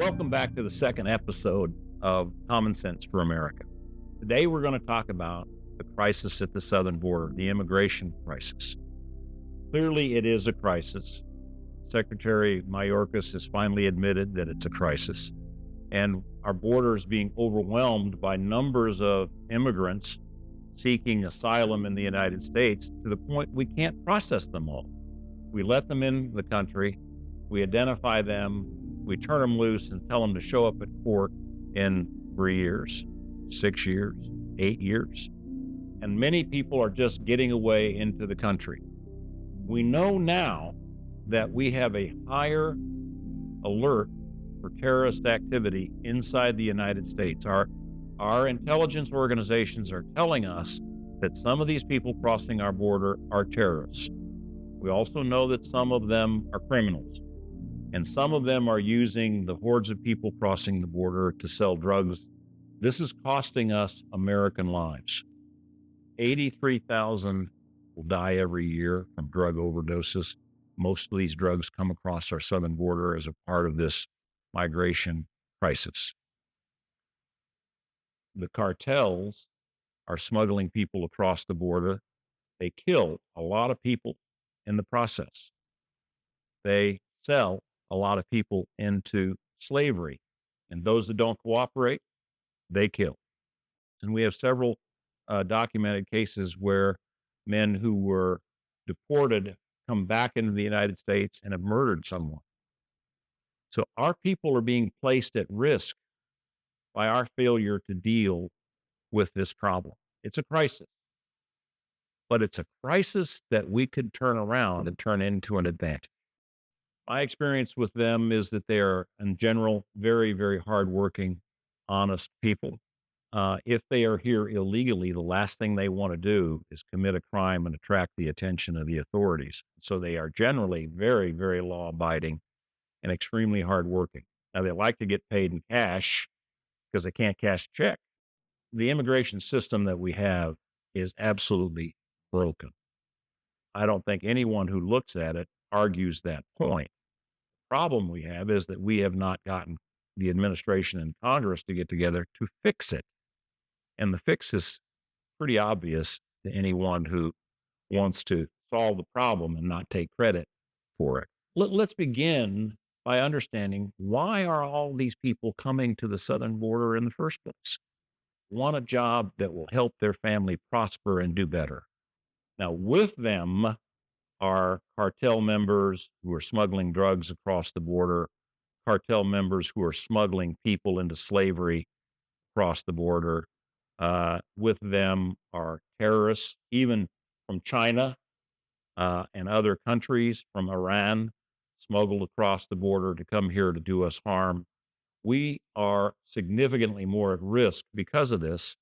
Welcome back to the second episode of Common Sense for America. Today, we're going to talk about the crisis at the southern border, the immigration crisis. Clearly, it is a crisis. Secretary Mayorkas has finally admitted that it's a crisis, and our border is being overwhelmed by numbers of immigrants seeking asylum in the United States to the point we can't process them all. We let them in the country, we identify them, we turn them loose and tell them to show up at court in 3 years, 6 years, 8 years. And many people are just getting away into the country. We know now that we have a higher alert for terrorist activity inside the United States. Our intelligence organizations are telling us that some of these people crossing our border are terrorists. We also know that some of them are criminals. And some of them are using the hordes of people crossing the border to sell drugs. This is costing us American lives. 83,000 will die every year from drug overdoses. Most of these drugs come across our southern border as a part of this migration crisis. The cartels are smuggling people across the border. They kill a lot of people in the process. They sell a lot of people into slavery. And those that don't cooperate, they kill. And we have several documented cases where men who were deported come back into the United States and have murdered someone. So our people are being placed at risk by our failure to deal with this problem. It's a crisis, but it's a crisis that we could turn around and turn into an advantage. My experience with them is that they are, in general, very, very hardworking, honest people. If they are here illegally, the last thing they want to do is commit a crime and attract the attention of the authorities. So they are generally very, very law abiding and extremely hardworking. Now, they like to get paid in cash because they can't cash a check. The immigration system that we have is absolutely broken. I don't think anyone who looks at it argues that point. Problem we have is that we have not gotten the administration and Congress to get together to fix it. And the fix is pretty obvious to anyone who wants to solve the problem and not take credit for it. Let's begin by understanding, why are all these people coming to the southern border in the first place? Want a job that will help their family prosper and do better. Now, with them are cartel members who are smuggling drugs across the border, cartel members who are smuggling people into slavery across the border. With them are terrorists, even from China and other countries, from Iran, smuggled across the border to come here to do us harm. We are significantly more at risk because of this.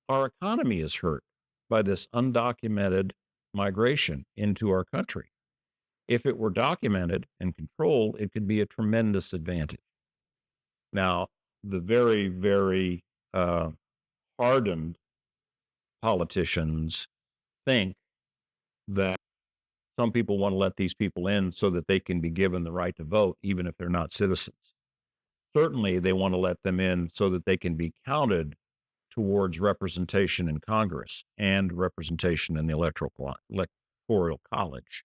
Our economy is hurt by this undocumented migration into our country. If it were documented and controlled, it could be a tremendous advantage. Now, the very, very hardened politicians think that some people want to let these people in so that they can be given the right to vote, even if they're not citizens. Certainly, they want to let them in so that they can be counted towards representation in Congress and representation in the electoral college.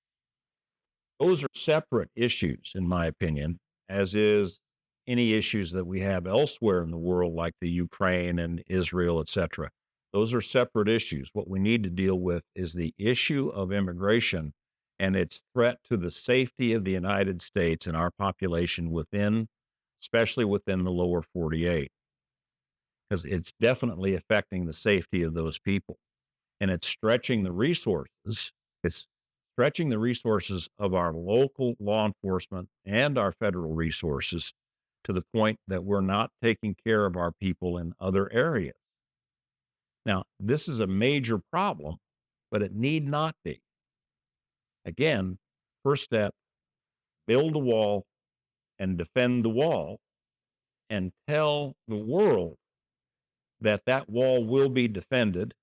Those are separate issues, in my opinion, as is any issues that we have elsewhere in the world, like the Ukraine and Israel, et cetera. Those are separate issues. What we need to deal with is the issue of immigration and its threat to the safety of the United States and our population within, especially within the lower 48, because it's definitely affecting the safety of those people. And it's stretching the resources. It's stretching the resources of our local law enforcement and our federal resources to the point that we're not taking care of our people in other areas. Now, this is a major problem, but it need not be. Again, first step, build a wall and defend the wall, and tell the world that that wall will be defended,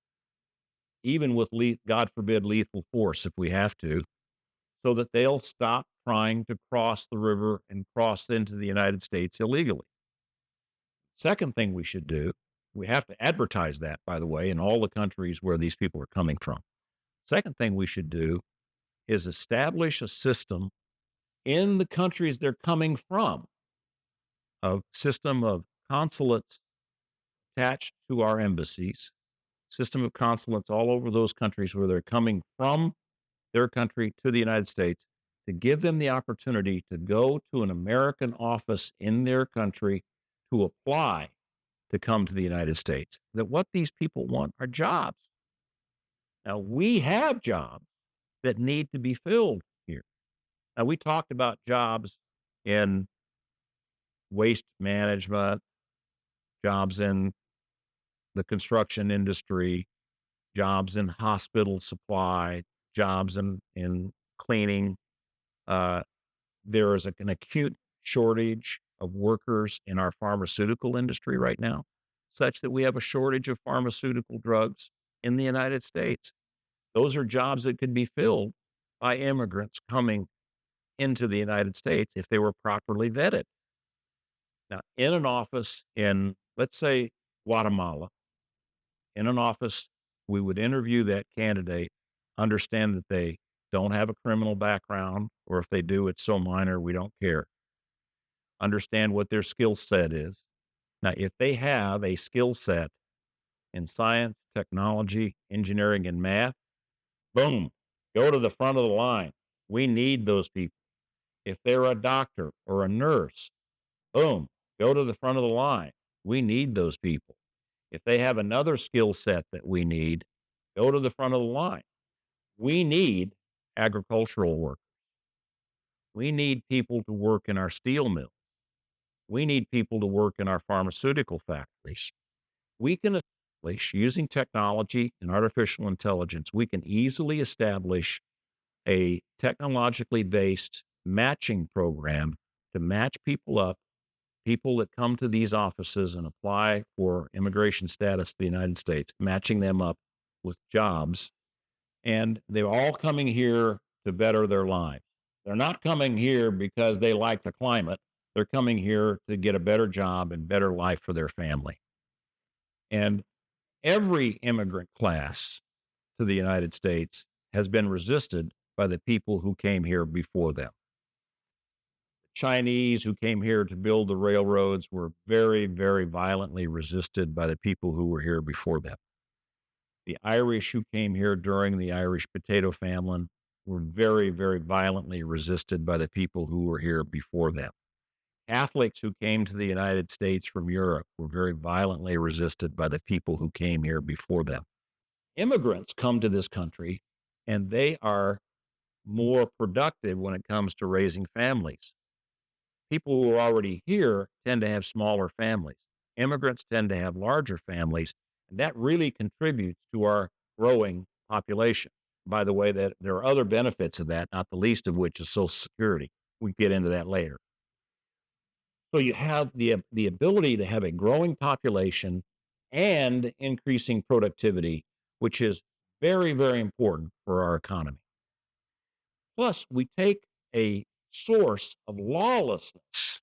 even with, God forbid, lethal force if we have to, so that they'll stop trying to cross the river and cross into the United States illegally. Second thing we should do, we have to advertise that, by the way, in all the countries where these people are coming from. Second thing we should do is establish a system in the countries they're coming from, a system of consulates attached to our embassies, system of consulates all over those countries where they're coming from their country to the United States, to give them the opportunity to go to an American office in their country to apply to come to the United States. That what these people want are jobs. Now, we have jobs that need to be filled here. Now, we talked about jobs in waste management, jobs in the construction industry, jobs in hospital supply, jobs in cleaning. Uh, there is an acute shortage of workers in our pharmaceutical industry right now, such that we have a shortage of pharmaceutical drugs in the United States. Those are jobs that could be filled by immigrants coming into the United States if they were properly vetted. Now, in an office in, let's say, Guatemala, in an office, we would interview that candidate, understand that they don't have a criminal background, or if they do, it's so minor, we don't care. Understand what their skill set is. Now, if they have a skill set in science, technology, engineering, and math, boom, go to the front of the line. We need those people. If they're a doctor or a nurse, boom, go to the front of the line. We need those people. If they have another skill set that we need, go to the front of the line. We need agricultural work. We need people to work in our steel mills. We need people to work in our pharmaceutical factories. We can establish, using technology and artificial intelligence, we can easily establish a technologically based matching program to match people up, people that come to these offices and apply for immigration status to the United States, matching them up with jobs. And they're all coming here to better their lives. They're not coming here because they like the climate. They're coming here to get a better job and better life for their family. And every immigrant class to the United States has been resisted by the people who came here before them. The Chinese who came here to build the railroads were very, very violently resisted by the people who were here before them. The Irish who came here during the Irish potato famine were very, very violently resisted by the people who were here before them. Catholics who came to the United States from Europe were very violently resisted by the people who came here before them. Immigrants come to this country and they are more productive when it comes to raising families. People who are already here tend to have smaller families. Immigrants tend to have larger families, and that really contributes to our growing population. By the way, that there are other benefits of that, not the least of which is Social Security. We get into that later. So you have the ability to have a growing population and increasing productivity, which is very, very important for our economy. Plus, we take a source of lawlessness,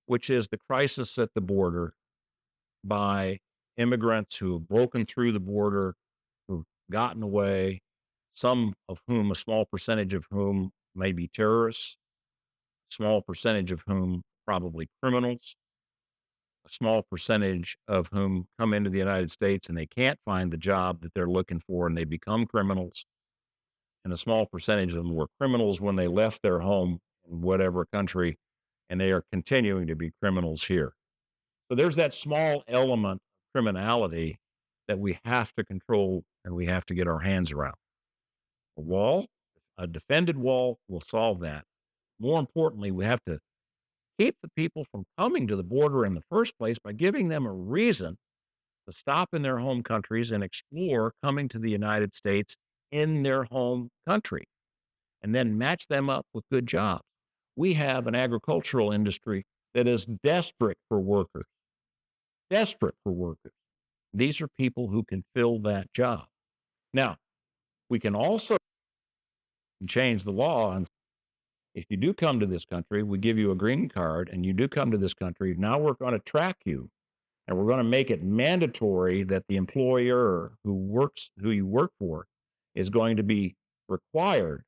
which is the crisis at the border by immigrants who have broken through the border, who've gotten away, some of whom, a small percentage of whom may be terrorists, a small percentage of whom probably criminals, a small percentage of whom come into the United States and they can't find the job that they're looking for and they become criminals. And a small percentage of them were criminals when they left their home in whatever country, and they are continuing to be criminals here. So there's that small element of criminality that we have to control and we have to get our hands around. A wall, a defended wall will solve that. More importantly, we have to keep the people from coming to the border in the first place by giving them a reason to stop in their home countries and explore coming to the United States in their home country, and then match them up with good jobs. We have an agricultural industry that is desperate for workers, desperate for workers. These are people who can fill that job. Now, we can also change the law. And if you do come to this country, we give you a green card and you do come to this country, now we're going to track you And we're going to make it mandatory that the employer who you work for is going to be required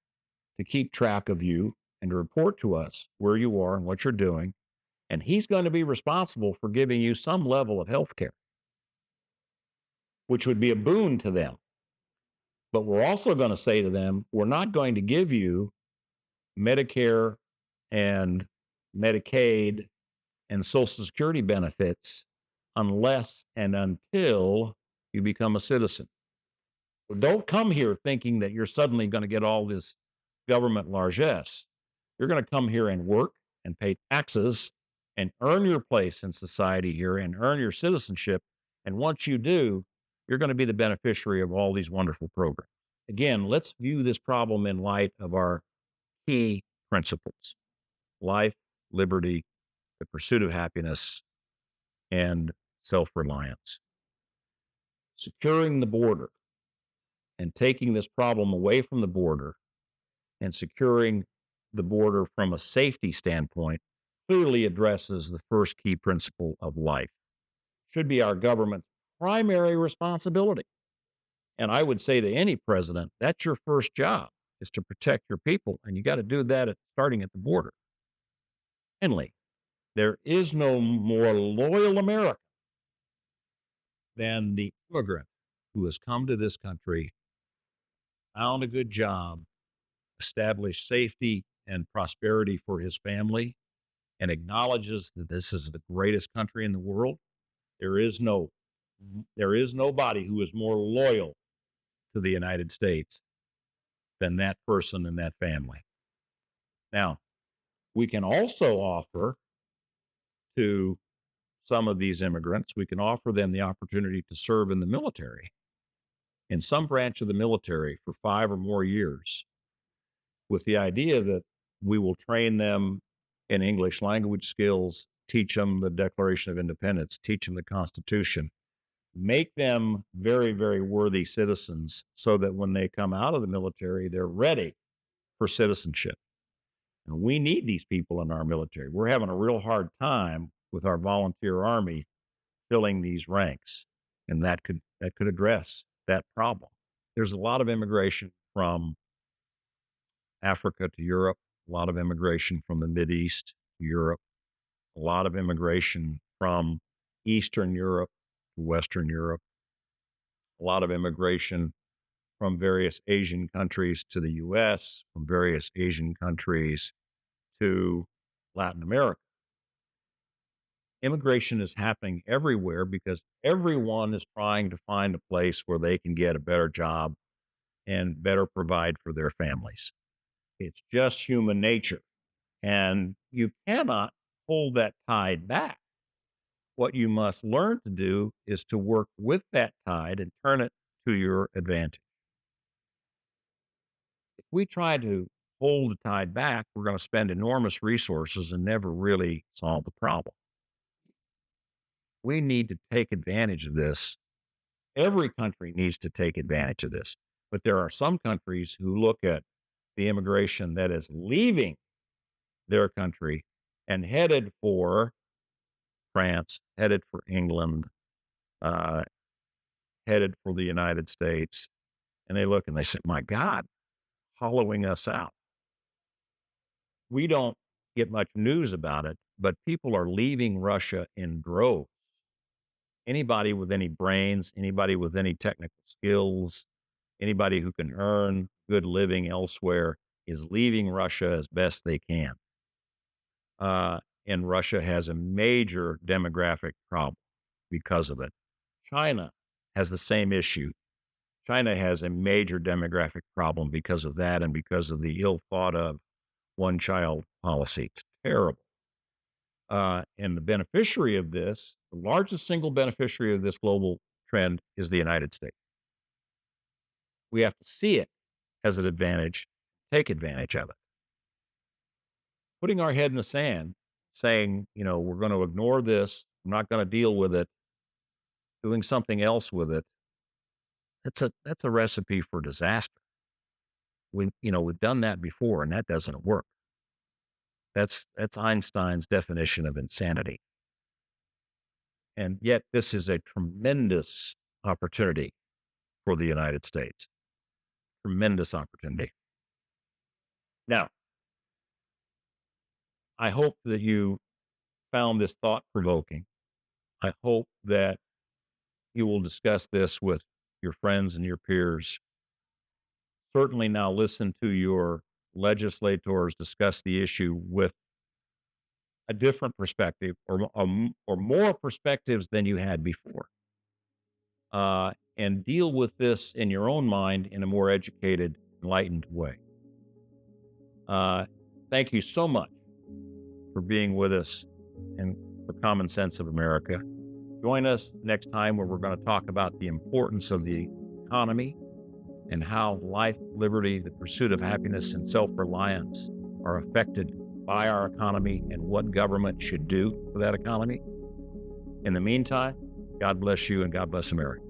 to keep track of you and to report to us where you are and what you're doing. And he's going to be responsible for giving you some level of health care, which would be a boon to them. But we're also going to say to them, we're not going to give you Medicare and Medicaid and Social Security benefits unless and until you become a citizen. So don't come here thinking that you're suddenly going to get all this government largesse. You're going to come here and work and pay taxes and earn your place in society here and earn your citizenship. And once you do, you're going to be the beneficiary of all these wonderful programs. Again, let's view this problem in light of our key principles: life, liberty, the pursuit of happiness, and self reliance. Securing the border and taking this problem away from the border and securing the border from a safety standpoint clearly addresses the first key principle of life. Should be our government's primary responsibility. And I would say to any president, that's your first job, is to protect your people. And you got to do that starting at the border. Finally, there is no more loyal American than the immigrant who has come to this country, found a good job, established safety and prosperity for his family, and acknowledges that this is the greatest country in the world. There is no there is nobody who is more loyal to the United States than that person and that family. Now, we can also offer to some of these immigrants, we can offer them the opportunity to serve in the military, in some branch of the military for 5 or more years, with the idea that we will train them in English language skills, teach them the Declaration of Independence, teach them the Constitution, make them very, very worthy citizens so that when they come out of the military, they're ready for citizenship. And we need these people in our military. We're having a real hard time with our volunteer army filling these ranks, and that could address that problem. There's a lot of immigration from Africa to Europe, a lot of immigration from the Mideast to Europe, a lot of immigration from Eastern Europe to Western Europe, a lot of immigration from various Asian countries to the US, from various Asian countries to Latin America. Immigration is happening everywhere because everyone is trying to find a place where they can get a better job and better provide for their families. It's just human nature. And you cannot hold that tide back. What you must learn to do is to work with that tide and turn it to your advantage. If we try to hold the tide back, we're going to spend enormous resources and never really solve the problem. We need to take advantage of this. Every country needs to take advantage of this. But there are some countries who look at the immigration that is leaving their country and headed for France, headed for England, uh, headed for the United States. And they look and they say, my God, hollowing us out. We don't get much news about it, but people are leaving Russia in droves. Anybody with any brains, anybody with any technical skills, anybody who can earn good living elsewhere is leaving Russia as best they can. And Russia has a major demographic problem because of it. China has the same issue. China has a major demographic problem because of that and because of the ill thought of one child policy. It's terrible. And the beneficiary of this, the largest single beneficiary of this global trend is the United States. We have to see it as an advantage, take advantage of it. Putting our head in the sand, saying, we're going to ignore this, I'm not going to deal with it, doing something else with it, that's a recipe for disaster. We've done that before, and that doesn't work. That's Einstein's definition of insanity. And yet, this is a tremendous opportunity for the United States. Tremendous opportunity. Now, I hope that you found this thought provoking. I hope that you will discuss this with your friends and your peers. Certainly now listen to your legislators discuss the issue with a different perspective or more perspectives than you had before. And deal with this in your own mind in a more educated, enlightened way. Thank you so much for being with us and for Common Sense of America. Join us next time where we're going to talk about the importance of the economy and how life, liberty, the pursuit of happiness, and self-reliance are affected by our economy and what government should do for that economy. In the meantime, God bless you and God bless America.